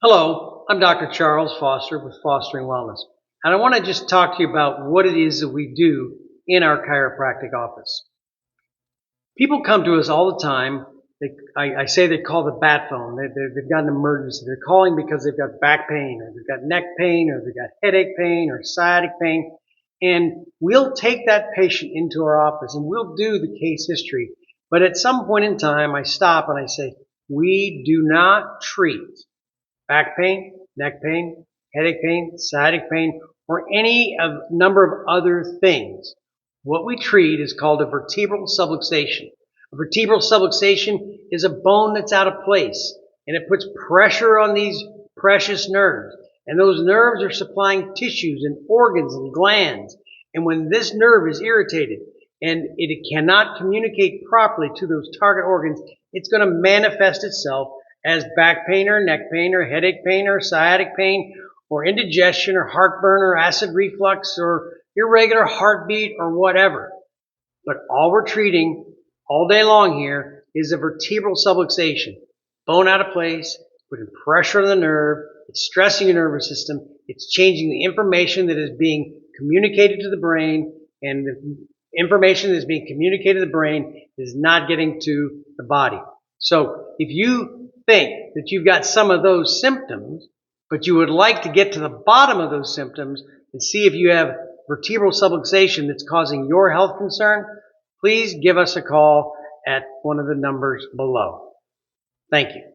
Hello, I'm Dr. Charles Foster with Fostering Wellness, and I want to just talk to you about what it is that we do in our chiropractic office. People come to us all the time. I say they call the bat phone. They've got an emergency. They're calling because they've got back pain, or they've got neck pain, or they've got headache pain, or sciatic pain. And we'll take that patient into our office and we'll do the case history. But at some point in time, I stop and I say, we do not treat back pain, neck pain, headache pain, sciatic pain, or any of number of other things. What we treat is called a vertebral subluxation. A vertebral subluxation is a bone that's out of place, and it puts pressure on these precious nerves. And those nerves are supplying tissues and organs and glands. And when this nerve is irritated and it cannot communicate properly to those target organs, it's going to manifest itself as back pain or neck pain or headache pain or sciatic pain or indigestion or heartburn or acid reflux or irregular heartbeat or whatever. But all we're treating all day long here is a vertebral subluxation. Bone out of place, putting pressure on the nerve, it's stressing your nervous system, it's changing the information that is being communicated to the brain, and the information that is being communicated to the brain is not getting to the body. So if you think that you've got some of those symptoms, but you would like to get to the bottom of those symptoms and see if you have vertebral subluxation that's causing your health concern, please give us a call at one of the numbers below. Thank you.